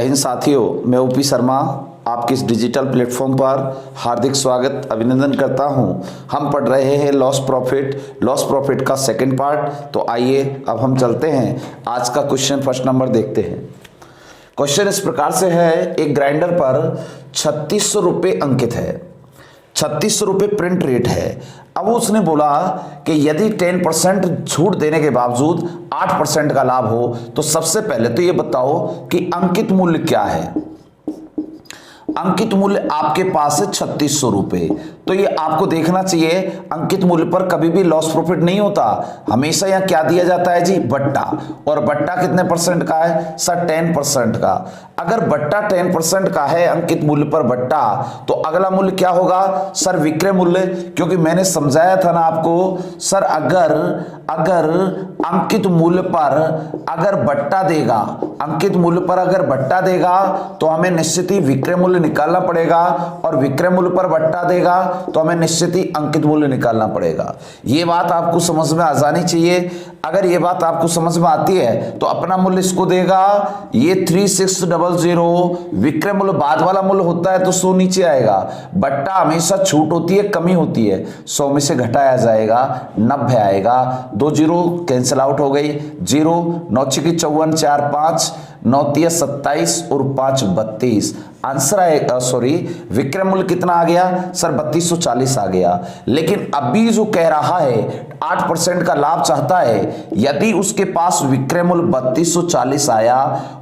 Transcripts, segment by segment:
हिंद साथियों, मैं ओपी शर्मा आपके इस डिजिटल प्लेटफॉर्म पर हार्दिक स्वागत अभिनंदन करता हूं। हम पढ़ रहे हैं लॉस प्रॉफिट का सेकंड पार्ट। तो आइए अब हम चलते हैं, आज का क्वेश्चन फर्स्ट नंबर देखते हैं। क्वेश्चन इस प्रकार से है, एक ग्राइंडर पर 3600 रुपये अंकित है, 3600 रुपये प्रिंट रेट है। अब उसने बोला कि यदि 10% छूट देने के बावजूद 8% का लाभ हो तो सबसे पहले तो ये बताओ कि अंकित मूल्य क्या है। अंकित मूल्य आपके पास है 3600 रुपये। तो ये आपको देखना चाहिए, अंकित मूल्य पर कभी भी लॉस प्रॉफिट नहीं होता, हमेशा यहाँ क्या दिया जाता है जी, बट्टा। और बट्टा कितने परसेंट का है सर? 10% का। अगर बट्टा 10% का है अंकित मूल्य पर बट्टा, तो अगला मूल्य क्या होगा सर? विक्रय मूल्य। क्योंकि मैंने समझाया था ना आपको सर, अगर अंकित मूल्य पर अगर बट्टा देगा, अंकित मूल्य पर अगर बट्टा देगा तो हमें निश्चित ही विक्रय मूल्य निकालना पड़ेगा, और विक्रय मूल्य पर बट्टा देगा तो हमें निश्चित ही अंकित मूल्य निकालना पड़ेगा। ये बात आपको समझ में आ जानी चाहिए। अगर ये बात आपको समझ में आती है तो अपना मूल्य इसको देगा, ये 3600, विक्रय मूल्य बाद वाला मूल्य होता है तो 100 नीचे आएगा। बट्टा हमेशा छूट होती है, कमी होती है, 100 में से घटाया जाएगा, 90 आएगा। 2 जीरो कैंसिल आउट हो गई, 0 9 की 54 4 5 9 27 और 5 32। आंसर है सॉरी, विक्रय मूल्य कितना आ गया सर? 3240 आ गया। लेकिन अभी जो कह रहा है 8% का लाभ चाहता है, यदि उसके पास विक्रय मूल्य 3240 आया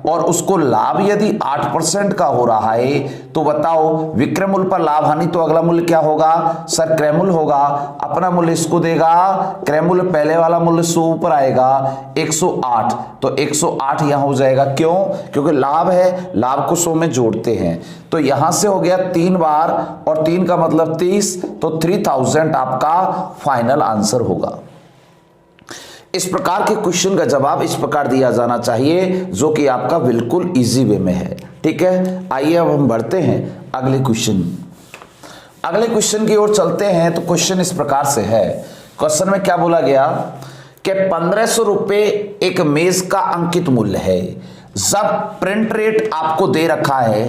और उसको लाभ यदि 8% का हो रहा है, तो बताओ विक्रय मूल्य पर लाभ हानि, तो अगला मूल्य क्या होगा सर? क्रय मूल्य होगा। अपना मूल्य इसको देगा, क्रय मूल्य पहले वाला मूल्य 100 ऊपर आएगा 108, तो 108 यहां हो जाएगा। क्यों? क्योंकि लाभ है, लाभ को 100 में जोड़ते हैं। तो यहां से हो गया 3 बार, और 3 का मतलब 30, तो 3000 आपका फाइनल आंसर होगा। इस प्रकार के क्वेश्चन का जवाब इस प्रकार दिया जाना चाहिए, जो कि आपका बिल्कुल इजी वे में है। ठीक है, आइए अब हम बढ़ते हैं अगले क्वेश्चन की ओर चलते हैं। तो क्वेश्चन इस प्रकार से है, क्वेश्चन में क्या बोला गया कि 1500 रुपये एक मेज का अंकित मूल्य है। जब प्रिंट रेट आपको दे रखा है,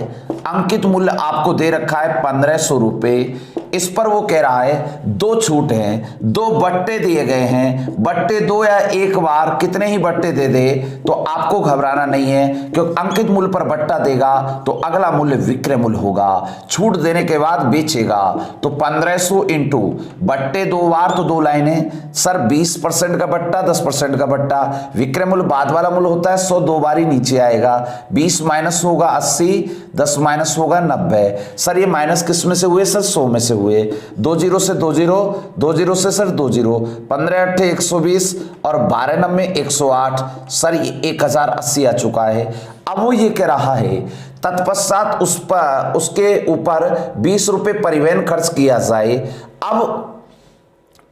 अंकित मूल्य आपको दे रखा है 1500 रुपये, इस पर वो कह रहा है 2 छूट हैं, 2 बट्टे दिए गए हैं, बट्टे 2 या एक बार कितने ही बट्टे दे दे तो आपको घबराना नहीं है, क्योंकि अंकित मूल्य पर बट्टा देगा तो अगला मूल्य विक्रय मूल्य होगा। छूट देने के बाद बेचेगा तो 1500 इंटू बट्टे 2 बार, तो 2 लाइनें सर, 20% का बट्टा 10% का बट्टा, विक्रय मूल्य बाद वाला मूल्य होता है 100, 2 बार ही नीचे आएगा। 20 माइनस होगा 80, 10 माइनस होगा 90। सर ये माइनस किस में से हुए सर? 100 में से हुए। 2 जीरो से 2 जीरो, 2 जीरो से सर 2 जीरो, 15 8 120 और 12 9 108। सर ये 1080 आ चुका है। अब वो ये कह रहा है तत्पश्चात उसके ऊपर 20 रुपये परिवहन खर्च किया जाए। अब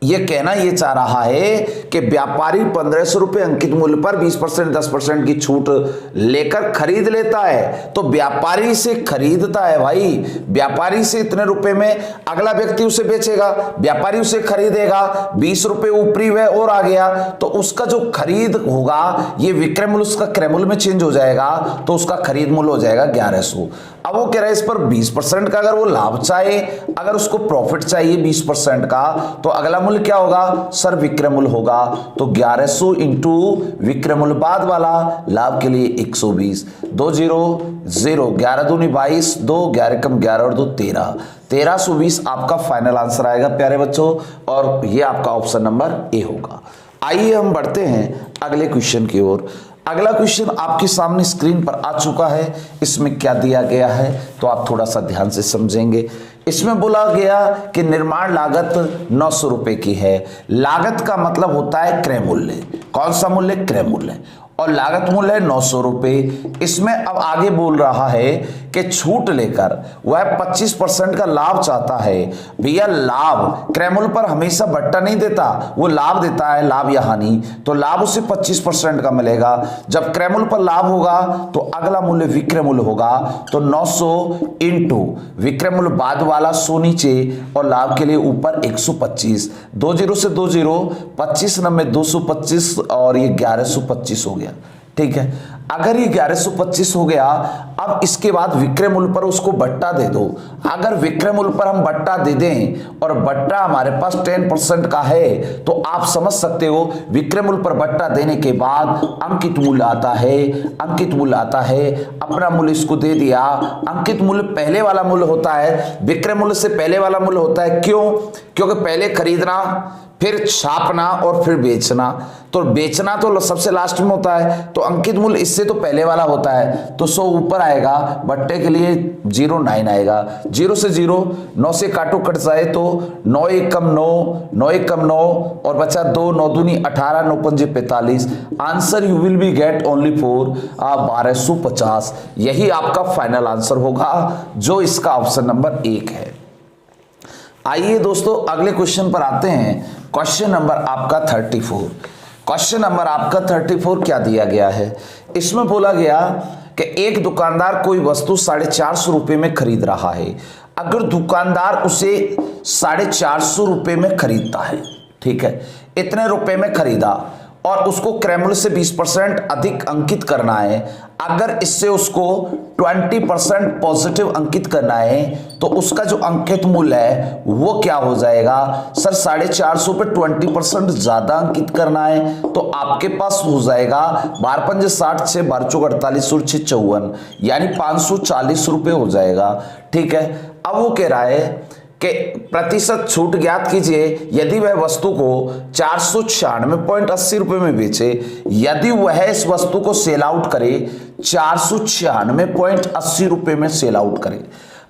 ये कहना ये चाह रहा है कि व्यापारी 1500 रुपये अंकित मूल्य पर 20% 10% की छूट लेकर खरीद लेता है, तो व्यापारी से खरीदता है भाई, व्यापारी से इतने रुपए में अगला व्यक्ति उसे बेचेगा, व्यापारी उसे खरीदेगा, 20 रुपये ऊपरी वह और आ गया, तो उसका जो खरीद होगा ये विक्रय मूल्य उसका क्रय मूल्य में चेंज हो जाएगा, तो उसका खरीद मूल्य हो जाएगा 1100। अब वो कह रहा है इस पर 20% का अगर वो लाभ चाहे, अगर उसको प्रॉफिट चाहिए 20% का, तो अगला मूल्य क्या होगा सर? विक्रय मूल्य होगा। तो 1100 इंटू विक्रय मूल्य बाद वाला, लाभ के लिए 120, 2 जीरो 0, 11 दूनी 22, 2 11 कम 11 और 2 13, 1320 आपका फाइनल आंसर आएगा प्यारे बच्चों, और ये आपका ऑप्शन नंबर ए होगा। आइए हम बढ़ते हैं अगले क्वेश्चन की ओर। अगला क्वेश्चन आपके सामने स्क्रीन पर आ चुका है। इसमें क्या दिया गया है तो आप थोड़ा सा ध्यान से समझेंगे। इसमें बोला गया कि निर्माण लागत 900 रुपए की है। लागत का मतलब होता है क्रय मूल्य। कौन सा मूल्य? क्रय मूल्य। और लागत मूल्य है 900 रुपये। इसमें अब आगे बोल रहा है कि छूट लेकर वह 25% का लाभ चाहता है। भैया लाभ क्रय मूल्य पर हमेशा बट्टा नहीं देता, वो लाभ देता है, लाभ या हानि, तो लाभ उसे 25% का मिलेगा। जब क्रय मूल्य पर लाभ होगा तो अगला मूल्य विक्रय मूल्य होगा। तो 900 इंटू विक्रय मूल्य बाद वाला 100 नीचे और लाभ के लिए ऊपर 125, 2 जीरो से 2 जीरो, 25 9 225 और ये 1125 हो गया। ठीक है, अगर ये 1125 हो गया, अब इसके बाद विक्रय मूल्य पर उसको बट्टा दे दो। अगर विक्रय मूल्य पर हम बट्टा दे दें और बट्टा हमारे पास 10% का है तो आप समझ सकते हो विक्रय मूल्य पर बट्टा देने के बाद अंकित मूल्य आता है। अंकित मूल्य आता है, अपना मूल्य इसको दे दिया। अंकित मूल्य पहले वाला मूल्य होता है, विक्रय मूल्य से पहले वाला मूल्य होता है। क्यों? क्योंकि पहले खरीदना, फिर छापना और फिर बेचना। तो बेचना तो सबसे लास्ट में होता है, तो अंकित मूल्य इससे तो पहले वाला होता है। तो 100 ऊपर आएगा, बट्टे के लिए 09 आएगा। 0 से 0, 9 से काटो कट जाए तो 9 एक कम 9, 9 एक कम 9 और बचा 2, 9 दूनी 18, 9 पंजे 45। Answer you will be get only for 1250। यही आपका फाइनल आंसर होगा, जो इसका ऑप्शन नंबर 1 है। आइए दोस्तों अगले क्वेश्चन पर आते हैं। क्वेश्चन नंबर आपका 34। क्वेश्चन नंबर आपका 34 क्या दिया गया है? इसमें बोला गया कि एक दुकानदार कोई वस्तु 450 रुपए में खरीद रहा है। अगर दुकानदार उसे 450 रुपए में खरीदता है, ठीक है, इतने रुपए में खरीदा और उसको क्रय मूल्य से 20% अधिक अंकित करना है। अगर इससे उसको 20% पॉजिटिव अंकित करना है तो उसका जो अंकित मूल्य है वो क्या हो जाएगा? सर 450 पे 20% ज्यादा अंकित करना है तो आपके पास हो जाएगा 12 पंजे 60, 6 12 चौक 48 और 6 54, यानी 540 रुपए हो जाएगा। ठीक है, अब वो कह रहा है कि प्रतिशत छूट ज्ञात कीजिए यदि वह वस्तु को 496.80 रुपए में बेचे। यदि वह इस वस्तु को सेल आउट करे 496.80 रुपए में सेल आउट करे,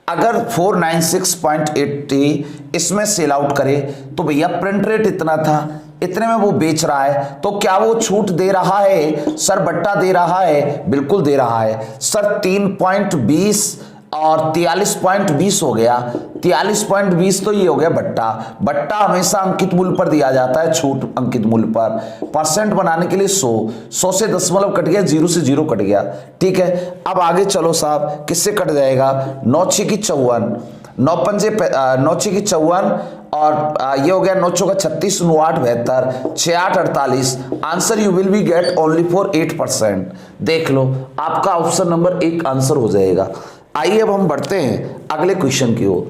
अगर 496.80 इसमें सेल आउट करे तो भैया प्रिंट रेट इतना था, इतने में वो बेच रहा है, तो क्या वो छूट दे रहा है? सर बट्टा दे रहा है, बिल्कुल दे रहा है। सर 3.20 और 43.20 हो गया। 43.20 तो ये हो गया बट्टा। बट्टा हमेशा अंकित मूल्य पर दिया जाता है, छूट अंकित मूल्य पर। परसेंट बनाने के लिए 100 से दशमलव कट गया, 0 से 0 कट गया। ठीक है, अब आगे चलो साहब, किससे कट जाएगा? 9 6 की 54, 9 पंजे 9 6 की 54 और ये हो गया 9 चौका 36, 9 8 72, 6 8 48। Answer you will be get only for 8%। देख लो आपका ऑप्शन नंबर 1 आंसर हो जाएगा। आइए अब हम बढ़ते हैं अगले क्वेश्चन की ओर।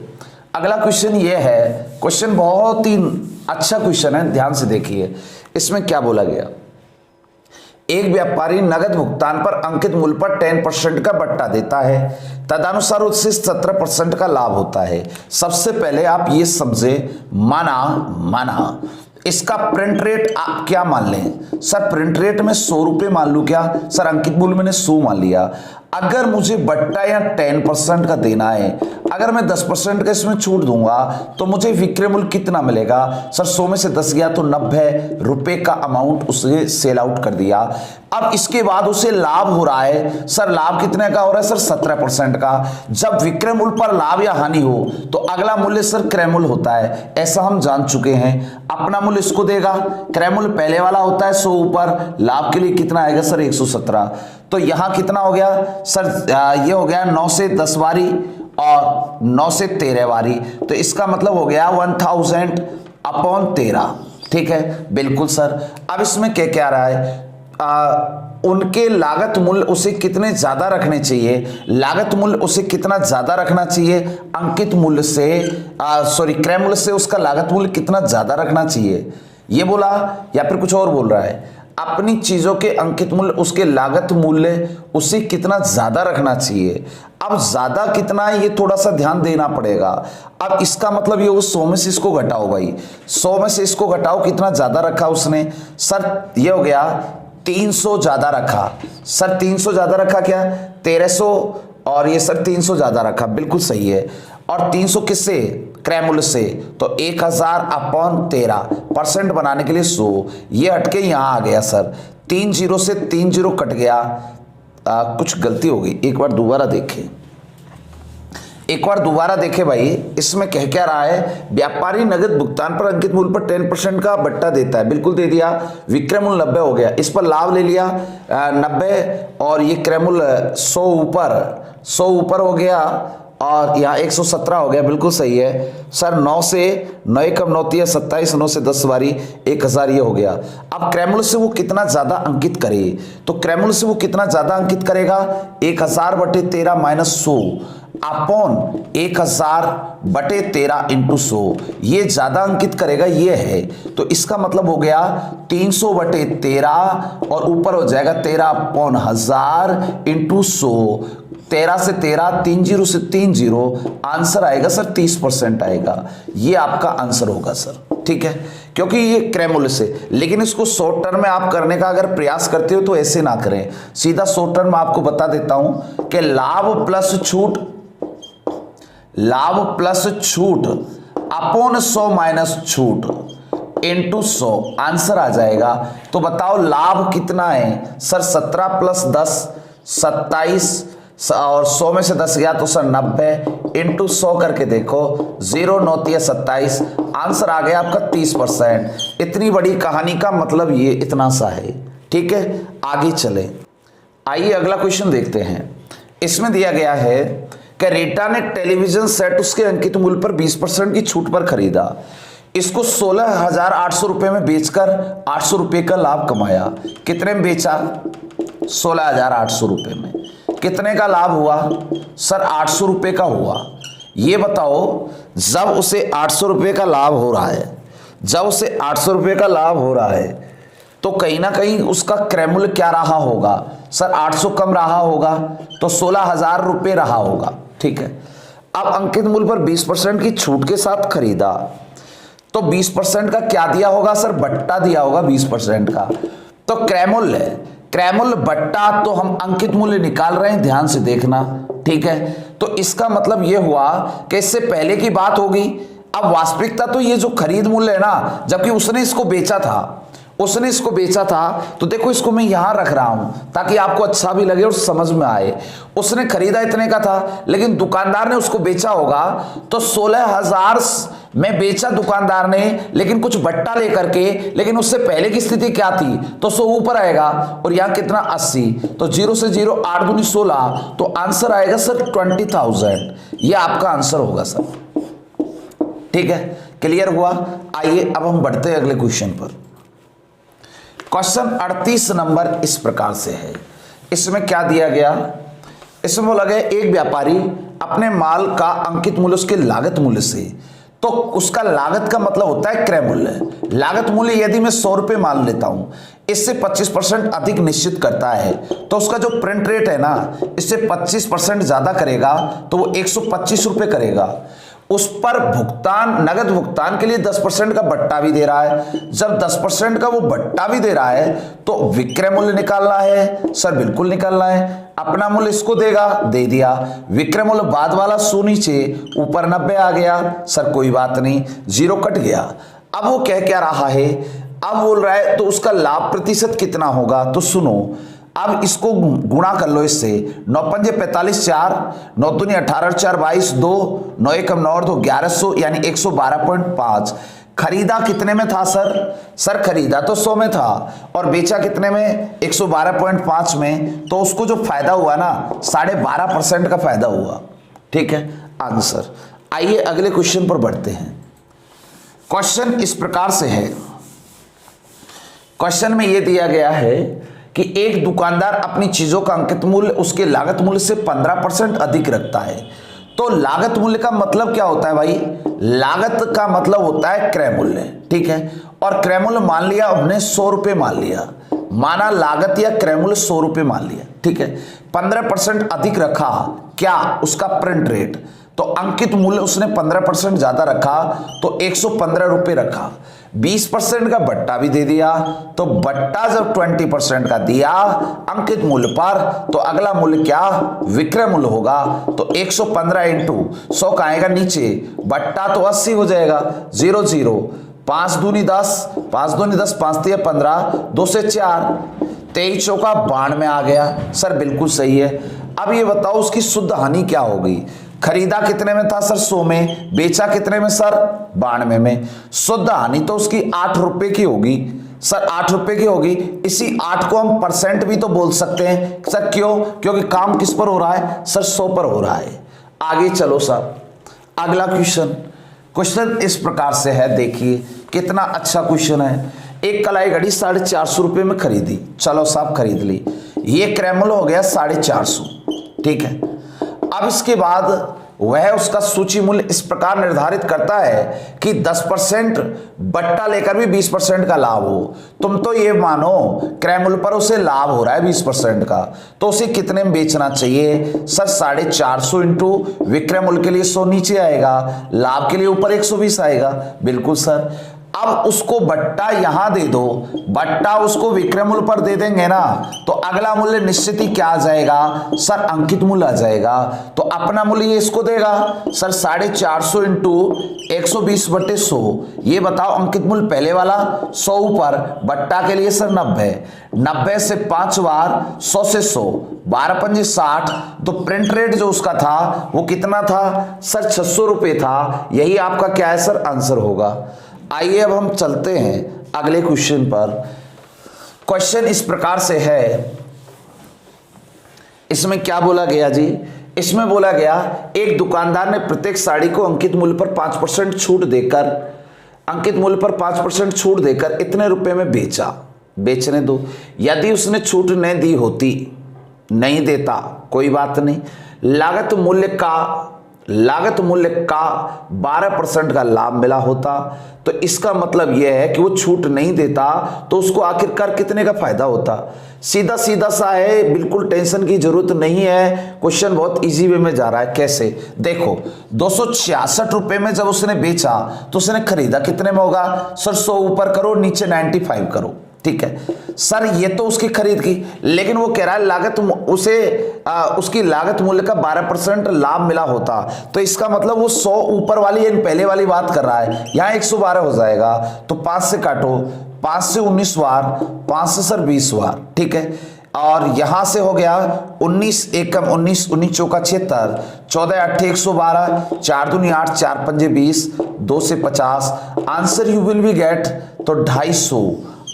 अगला क्वेश्चन ये है, क्वेश्चन बहुत ही अच्छा क्वेश्चन है, ध्यान से देखिए। इसमें क्या बोला गया? एक व्यापारी नगद भुगतान पर अंकित मूल्य पर 10% का बट्टा देता है, तदनुसार उससे 17% का लाभ होता है। सबसे पहले आप ये समझे, माना इसका प्रिंट रेट आप क्या मान लें? सर प्रिंट रेट में 100 रुपए मान लूं क्या? सर अंकित मूल्य मैंने 100 मान लिया। अगर मुझे बट्टा या 10% का देना है, अगर मैं 10% का इसमें छूट दूंगा तो मुझे विक्रय मूल्य कितना मिलेगा? सर 100 में से 10 गया तो 90 रुपए का अमाउंट उसे सेल आउट कर दिया। अब इसके बाद उसे लाभ हो रहा है। सर लाभ कितने का हो रहा है? सर 17% का। जब विक्रय मूल्य पर लाभ या हानि हो तो अगला मूल्य सर क्रय मूल्य होता है, ऐसा हम जान चुके हैं। अपना मूल्य इसको देगा, क्रय मूल्य पहले वाला होता है 100 ऊपर, लाभ के लिए कितना आएगा? सर 117। तो यहां कितना हो गया? सर ये हो गया 9 से 10 बारी और 9 से 13 बारी, तो इसका मतलब हो गया 1000/13। ठीक है, बिल्कुल सर। अब इसमें क्या क्या रहा है? उनके लागत मूल्य उसे कितने ज्यादा रखने चाहिए? लागत मूल्य उसे कितना ज्यादा रखना चाहिए अंकित मूल्य से, क्रय मूल्य से उसका लागत मूल्य कितना ज्यादा रखना चाहिए, ये बोला या फिर कुछ और बोल रहा है? अपनी चीजों के अंकित मूल्य उसके लागत मूल्य उसे कितना ज्यादा रखना चाहिए। अब ज्यादा कितना है ये थोड़ा सा ध्यान देना पड़ेगा। अब इसका मतलब ये 100 में से इसको घटाओ भाई, 100 में से इसको घटाओ, कितना ज्यादा रखा उसने? सर ये हो गया 300 ज्यादा रखा। सर 300 ज्यादा रखा क्या? 1300 और ये सर 300 ज्यादा रखा, बिल्कुल सही है। और 300 किससे? क्रय मूल्य से, तो 1000/13 परसेंट बनाने के लिए 100, ये हटके यहां आ गया सर। 3 0 से 3 0 कट गया। कुछ गलती हो गई, एक बार दोबारा देखें, एक बार दोबारा देखें भाई। इसमें कह क्या रहा है? व्यापारी नगद भुगतान पर अंकित मूल्य पर 10% का बट्टा देता है, बिल्कुल दे दिया। विक्रय मूल्य 90 हो गया, इस पर लाभ ले लिया 90 और ये क्रय मूल्य 100 ऊपर हो गया और यहाँ 117 हो गया, बिल्कुल सही है सर। 9 से 9 कम 9 है 27, 9 से 10 बारी 1000 ये हो गया। अब क्रैमुल से वो कितना ज़्यादा अंकित करे, तो क्रैमुल से वो कितना ज़्यादा अंकित करेगा, 1000/13 माइनस 100 अपॉन 1000/13 इंटू 100, ये ज़्यादा अंकित करेगा, ये है। तो इसका मतलब हो गया 300/13 और ऊपर हो जाएगा 13/1000 इंटू 100। 13 से 13, 30 से 30, आंसर आएगा सर 30% आएगा। ये आपका आंसर होगा सर, ठीक है, क्योंकि ये क्रैमुल से। लेकिन इसको शॉर्ट टर्म में आप करने का अगर प्रयास करते हो तो ऐसे ना करें, सीधा शॉर्ट टर्म में आपको बता देता हूं कि लाभ प्लस छूट अपॉन 100 माइनस छूट इंटू 100, आंसर आ जाएगा। तो बताओ लाभ कितना है सर, 17 + 10 27 और 100 में से 10 गया तो सर 90 इंटू 100 करके देखो, 0 9 27, आंसर आ गया आपका 30%। इतनी बड़ी कहानी का मतलब ये इतना सा है, ठीक है। आगे चले, आइए अगला क्वेश्चन देखते हैं। इसमें दिया गया है कि रीटा ने टेलीविजन सेट उसके अंकित मूल्य पर 20% की छूट पर खरीदा, इसको 16,800 रुपये में बेचकर 800 रुपये का लाभ कमाया। कितने में बेचा, 16,800 रुपये में। कितने का लाभ हुआ सर, 800 रुपये का हुआ। ये बताओ जब उसे 800 रुपये का लाभ हो रहा है, जब उसे 800 रुपये का लाभ हो रहा है तो कहीं ना कहीं उसका क्रैमुल क्या रहा होगा सर, 800 कम रहा होगा तो 16,000 रुपये रहा होगा, ठीक है। अब अंकित मूल्य पर 20% की छूट के साथ खरीदा, तो 20% का क्या दिया होगा सर, बट्टा दिया होगा 20% का। तो क्रैमुल बट्टा, तो हम अंकित मूल्य निकाल रहे हैं, ध्यान से देखना, ठीक है। तो इसका मतलब यह हुआ कि इससे पहले की बात होगी। अब वास्तविकता तो ये जो खरीद मूल्य है ना, जबकि उसने इसको बेचा था, तो देखो इसको मैं यहां रख रहा हूं ताकि आपको अच्छा भी लगे और समझ में आए। उसने खरीदा इतने का था, लेकिन दुकानदार ने उसको बेचा होगा, तो 16,000 में बेचा दुकानदार ने, लेकिन कुछ बट्टा लेकर के। लेकिन उससे पहले की स्थिति क्या थी, तो 100 ऊपर आएगा और यहां कितना 80, तो 0 से 0 8 दूनी 16, तो आंसर आएगा सर 20,000। ये आपका आंसर होगा सर, ठीक है, क्लियर हुआ। आइए अब हम बढ़ते हैं अगले क्वेश्चन पर। क्वेश्चन 38 नंबर इस प्रकार से है। इसमें क्या दिया गया, इसमें बोला गया एक व्यापारी अपने माल का अंकित मूल्य उसके लागत मूल्य से, तो उसका लागत का मतलब होता है क्रय मूल्य। लागत मूल्य यदि मैं 100 रुपये माल लेता हूं, इससे 25% अधिक निश्चित करता है, तो उसका जो प्रिंट रेट है ना, इससे 25% ज्यादा करेगा, तो वो 125 रुपये करेगा। उस पर भुगतान, नगद भुगतान के लिए 10% का बट्टा भी दे रहा है। जब 10% का वो बट्टा भी दे रहा है, तो विक्रय मूल्य निकालना है सर, बिल्कुल निकालना है। अपना मूल्य इसको देगा, दे दिया। विक्रय मूल्य बाद वाला 100 नीचे, ऊपर 90 आ गया सर, कोई बात नहीं, 0 कट गया। अब वो कह क्या रहा है, अब बोल रहा है तो उसका लाभ प्रतिशत कितना होगा, तो सुनो, अब इसको गुणा कर लो इससे। 9 पंजे 45, 4 9 दूनी 18, 4 22, 2 9 एकम 9 और 2 1100, यानी 112.5। खरीदा कितने में था सर खरीदा तो 100 में था और बेचा कितने में, 112.5 में। तो उसको जो फायदा हुआ ना, 12.5% का फायदा हुआ, ठीक है, आंसर। आइए अगले क्वेश्चन पर बढ़ते हैं। क्वेश्चन इस प्रकार से है। क्वेश्चन में यह दिया गया है कि एक दुकानदार अपनी चीजों का अंकित मूल्य उसके लागत मूल्य से 15% अधिक रखता है। तो लागत मूल्य का मतलब क्या होता है भाई, लागत का मतलब होता है क्रय मूल्य, ठीक है। और क्रय मूल्य मान लिया हमने 100 रुपये मान लिया, माना लागत या क्रय मूल्य 100 रुपये मान लिया, ठीक है। 15% अधिक रखा, क्या, उसका प्रिंट रेट, तो अंकित मूल्य उसने 15% ज्यादा रखा, तो 115 रुपये रखा। 20% का बट्टा भी दे दिया, तो बट्टा जब 20% का दिया अंकित मूल्य पर, तो अगला मूल्य क्या, विक्रय मूल्य होगा। तो 115 इंटू 100 का आएगा नीचे, बट्टा तो 80 हो जाएगा, 0 0 5 दूनी 10, 5 दूनी 10, 5 3 15, 2 से 4 23 चौका 92 आ गया सर, बिल्कुल सही है। अब ये बताओ उसकी शुद्ध हानि क्या होगी। खरीदा कितने में था सर, 100 में, बेचा कितने में सर, 92 में। शुद्ध हानि तो उसकी 8 रुपए की होगी सर, 8 रुपए की होगी। इसी 8 को हम परसेंट भी तो बोल सकते हैं सर, क्यों, क्योंकि काम किस पर हो रहा है सर, 100 पर हो रहा है। आगे चलो सर, अगला क्वेश्चन इस प्रकार से है, देखिए कितना अच्छा क्वेश्चन है। एक कलाई घड़ी 450 रुपये में खरीदी, चलो साहब खरीद ली, ये क्रैमल हो गया 450, ठीक है। अब इसके बाद वह उसका सूची मूल्य इस प्रकार निर्धारित करता है कि 10% बट्टा लेकर भी 20% का लाभ हो। तुम तो ये मानो क्रैमल पर उसे लाभ हो रहा है 20% का, तो उसे कितने में बेचना चाहिए सर? 450 इंटू विक्रय मूल्य के लिए 100 नीचे आएगा, लाभ के लिए ऊपर 120 आएगा। बिल्कुल सर। अब उसको बट्टा यहां दे दो, बट्टा उसको विक्रय मूल्य पर दे देंगे ना, तो अगला मूल्य निश्चित ही क्या आ जाएगा सर? अंकित मूल्य आ जाएगा। तो अपना मूल्य ये इसको देगा सर 450 इंटू 120/100। ये बताओ अंकित मूल्य पहले वाला 100 ऊपर, बट्टा के लिए सर 90 से 5 बार 100 से 100, 12 पंजे 60। तो प्रिंट रेट जो उसका था वो कितना था सर? 600 रुपये था। यही आपका क्या है सर? आंसर होगा। आइए अब हम चलते हैं अगले क्वेश्चन पर। क्वेश्चन इस प्रकार से है, इसमें क्या बोला गया जी? इसमें बोला गया एक दुकानदार ने प्रत्येक साड़ी को अंकित मूल्य पर 5% छूट देकर, अंकित मूल्य पर 5% छूट देकर इतने रुपए में बेचा। बेचने दो। यदि उसने छूट नहीं दी होती, नहीं देता कोई बात नहीं, लागत मूल्य का 12% का लाभ मिला होता। तो इसका मतलब यह है कि वो छूट नहीं देता तो उसको आखिरकार कितने का फायदा होता? सीधा सीधा सा है, बिल्कुल टेंशन की जरूरत नहीं है। क्वेश्चन बहुत इजी वे में जा रहा है। कैसे? देखो 266 रुपए में जब उसने बेचा तो उसने खरीदा कितने में होगा सर? 100 ऊपर करो, नीचे 95 करो, ठीक है सर। ये तो उसकी खरीद की, लेकिन वो कह रहा है लागत उसकी लागत मूल्य का 12% लाभ मिला होता। तो इसका मतलब वो 100 ऊपर वाली पहले वाली बात कर रहा है, यहाँ 112 हो जाएगा। तो 5 से काटो, 5 से 19 बार, 5 से सर 20 बार, ठीक है। और यहां से हो गया 19 एकम 19, 19 चौका 76, 14 8 112, 4 दूनी 8, 4 पंजे 20, 2 से 50। Answer you will be get तो 250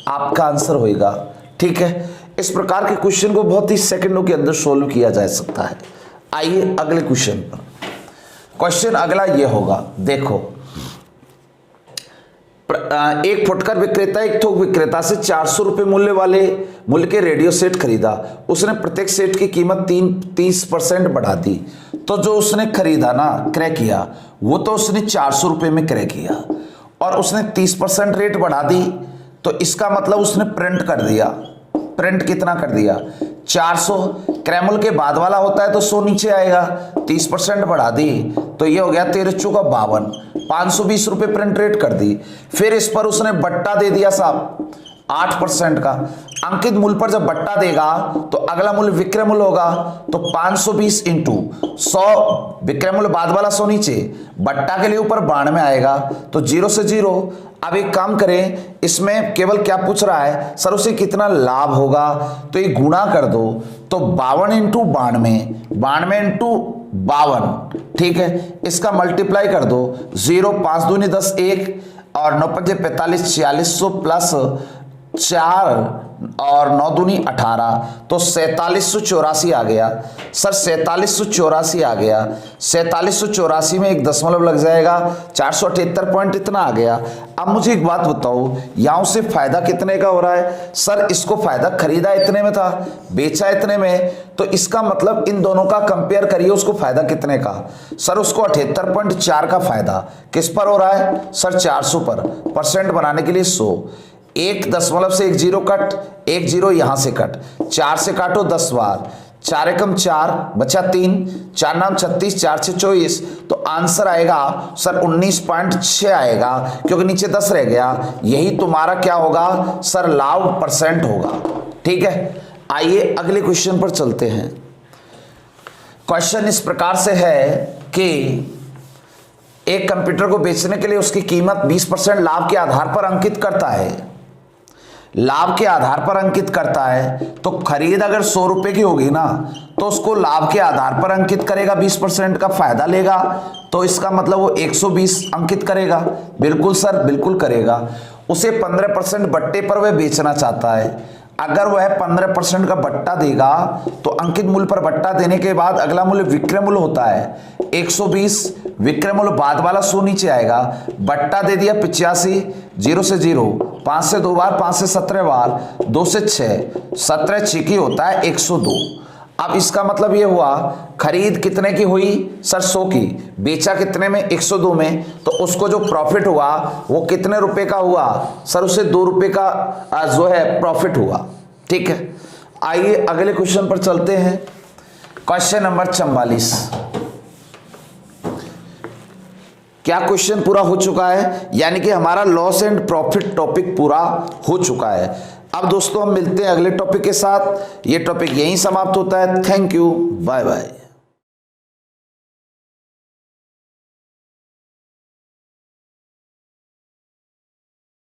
आपका आंसर होएगा, ठीक है। इस प्रकार के क्वेश्चन को बहुत ही सेकंडों के अंदर सोल्व किया जा सकता है। आइए अगले क्वेश्चन पर। क्वेश्चन अगला ये होगा, देखो एक फुटकर विक्रेता एक थोक विक्रेता से 400 रुपए मूल्य के रेडियो सेट खरीदा। उसने प्रत्येक सेट की कीमत 30% बढ़ा दी। तो जो उसने खरीदा ना, क्रय किया, वो तो उसने 400 रुपए में क्रय किया और उसने 30% रेट बढ़ा दी। तो इसका मतलब उसने प्रिंट कर दिया। प्रिंट कितना कर दिया? 400। क्रैमल के बाद वाला होता है तो 100 नीचे आएगा, 30% बढ़ा दी तो ये हो गया 13 चौका 52, 520 रुपए प्रिंट रेट कर दी। फिर इस पर उसने बट्टा दे दिया साहब 8% का। अंकित मूल्य पर जब बट्टा देगा तो अगला मूल्य विक्रय मूल्य होगा। तो 520 इंटू 100, विक्रय मूल्य बाद वाला 100 नीचे, बट्टा के लिए ऊपर 92 आएगा। तो 0 से 0। अब एक काम करें, इसमें केवल क्या पूछ रहा है सर? उसे कितना लाभ होगा? तो ये गुणा कर दो, तो 52 इंटू 92 इंटू 52, ठीक है। इसका मल्टीप्लाई कर दो, 0 5 दूनी 10 1 और 9 पंजे 45, 4600 प्लस 4 और 9 दूनी 18, तो 4784 आ गया सर। 4784 आ गया। 4784 में एक दशमलव लग जाएगा, 478 पॉइंट इतना आ गया। अब मुझे एक बात बताओ, यहाँ से फायदा कितने का हो रहा है सर? इसको फायदा खरीदा इतने में था, बेचा इतने में, तो इसका मतलब इन दोनों का कंपेयर करिए, उसको फायदा कितने का सर? उसको 78.4 का फायदा किस पर हो रहा है सर? 400 पर। परसेंट बनाने के लिए 100, 1 दशमलव से 1 जीरो कट, 1 जीरो यहां से कट, 4 से काटो 10 बार, 4 एकम 4 बचा 3, 4 नाम 36, 4 से 24। तो आंसर आएगा सर 19.6 आएगा, क्योंकि नीचे 10 रह गया। यही तुम्हारा क्या होगा सर? लाभ परसेंट होगा, ठीक है। आइए अगले क्वेश्चन पर चलते हैं। क्वेश्चन इस प्रकार से है कि एक कंप्यूटर को बेचने के लिए उसकी कीमत 20% लाभ के आधार पर अंकित करता है। लाभ के आधार पर अंकित करता है, तो खरीद अगर 100 रुपए की होगी ना, तो उसको लाभ के आधार पर अंकित करेगा, 20% का फायदा लेगा। तो इसका मतलब वो 120 अंकित करेगा। बिल्कुल सर, बिल्कुल करेगा। उसे 15% बट्टे पर वह बेचना चाहता है। अगर वह 15% का बट्टा देगा तो अंकित मूल्य पर बट्टा देने के बाद अगला मूल्य विक्रय मूल्य होता है 120, विक्रय मूल्य बाद वाला 100 नीचे आएगा, बट्टा दे दिया 85, 0 से 0, 5 से 2 बार, 5 से 17 बार, 2 से 6, 17 छिकी होता है 102। अब इसका मतलब ये हुआ खरीद कितने की हुई सर 100 की, बेचा कितने में 102 में, तो उसको जो प्रॉफिट हुआ वो कितने रुपए का हुआ सर, उसे 2 रुपए का जो है प्रॉफिट हुआ। ठीक है, आइए अगले क्वेश्चन पर चलते हैं। Question number 44। क्या क्वेश्चन पूरा हो चुका है, यानी कि हमारा लॉस एंड प्रॉफिट टॉपिक पूरा हो चुका है। अब दोस्तों हम मिलते हैं अगले टॉपिक के साथ। ये टॉपिक यहीं समाप्त होता है। Thank you, bye bye.